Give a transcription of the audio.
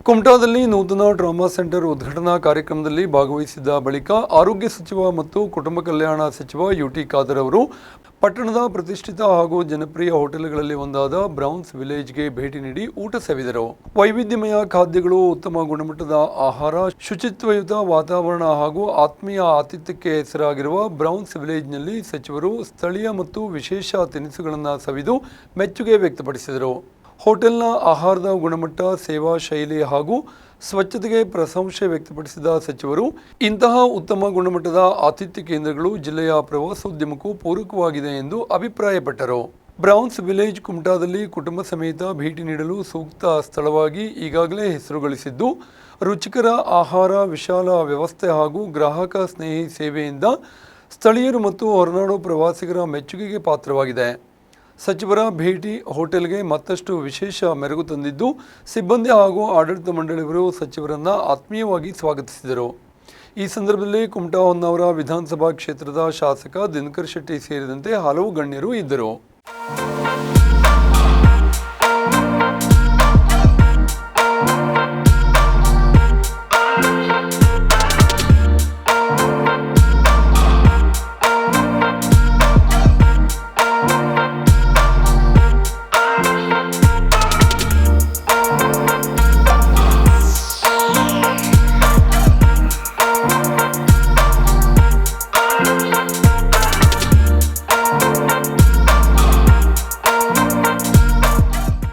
ಕುಮಟಾದಲ್ಲಿ ನೂತನ trauma centre ಉದ್ಘಾಟನಾ ಕಾರ್ಯಕ್ರಮದಲ್ಲಿ ಭಾಗವಹಿಸಿದ ಬಳಿಕ ಆರೋಗ್ಯ ಸಚಿವ ಮತ್ತು ಕುಟುಂಬ ಕಲ್ಯಾಣ ಸಚಿವ ಯುಟಿ ಖಾದರ್ ಅವರು ಪಟ್ಟಣದ ಪ್ರತಿಷ್ಠಿತ ಹಾಗೂ ಜನಪ್ರಿಯ ಹೋಟೆಲ್ಗಳಲ್ಲಿ ಒಂದಾದ ಬ್ರೌನ್ಸ್ ವಿಲೇಜ್ಗೆ ಭೇಟಿ ನೀಡಿ ಊಟ ಸವಿದರು. ವೈವಿಧ್ಯಮಯ ಖಾದ್ಯಗಳು, ಉತ್ತಮ ಗುಣಮಟ್ಟದ ಆಹಾರ, ಶುಚಿತ್ವಯುತ ವಾತಾವರಣ ಹಾಗೂ ಆತ್ಮೀಯ ಆತಿಥ್ಯಕ್ಕೆ ಹೆಸರಾಗಿರುವ ಬ್ರೌನ್ಸ್ ವಿಲೇಜ್ನಲ್ಲಿ ಸಚಿವರು ಸ್ಥಳೀಯ ಮತ್ತು ವಿಶೇಷ ತಿನಿಸುಗಳನ್ನು ಸವಿದು ಮೆಚ್ಚುಗೆ ವ್ಯಕ್ತಪಡಿಸಿದರು. ಹೋಟೆಲ್ನ ಆಹಾರದ ಗುಣಮಟ್ಟ, ಸೇವಾ ಶೈಲಿ ಹಾಗೂ ಸ್ವಚ್ಛತೆಗೆ ಪ್ರಶಂಸೆ ವ್ಯಕ್ತಪಡಿಸಿದ ಸಚಿವರು, ಇಂತಹ ಉತ್ತಮ ಗುಣಮಟ್ಟದ ಆತಿಥ್ಯ ಕೇಂದ್ರಗಳು ಜಿಲ್ಲೆಯ ಪ್ರವಾಸೋದ್ಯಮಕ್ಕೂ ಪೂರಕವಾಗಿದೆ ಎಂದು ಅಭಿಪ್ರಾಯಪಟ್ಟರು. ಬ್ರೌನ್ಸ್ ವಿಲೇಜ್ ಕುಮಟಾದಲ್ಲಿ ಕುಟುಂಬ ಸಮೇತ ಭೇಟಿ ನೀಡಲು ಸೂಕ್ತ ಸ್ಥಳವಾಗಿ ಈಗಾಗಲೇ ಹೆಸರು ಗಳಿಸಿದ್ದು, ರುಚಿಕರ ಆಹಾರ, ವಿಶಾಲ ವ್ಯವಸ್ಥೆ ಹಾಗೂ ಗ್ರಾಹಕ ಸ್ನೇಹಿ ಸೇವೆಯಿಂದ ಸ್ಥಳೀಯರು ಮತ್ತು ಹೊರನಾಡು ಪ್ರವಾಸಿಗರ ಮೆಚ್ಚುಗೆಗೆ ಪಾತ್ರವಾಗಿದೆ. ಸಚಿವರ ಭೇಟಿ ಹೋಟೆಲ್ಗೆ ಮತ್ತಷ್ಟು ವಿಶೇಷ ಮೆರುಗು ತಂದಿದ್ದು, ಸಿಬ್ಬಂದಿ ಹಾಗೂ ಆಡಳಿತ ಮಂಡಳಿಯವರು ಸಚಿವರನ್ನು ಆತ್ಮೀಯವಾಗಿ ಸ್ವಾಗತಿಸಿದರು. ಈ ಸಂದರ್ಭದಲ್ಲಿ ಕುಮಟಾ ಹೊನ್ನಾವರ ವಿಧಾನಸಭಾ ಕ್ಷೇತ್ರದ ಶಾಸಕ ದಿನಕರ್ ಶೆಟ್ಟಿ ಸೇರಿದಂತೆ ಹಲವು ಗಣ್ಯರು ಇದ್ದರು.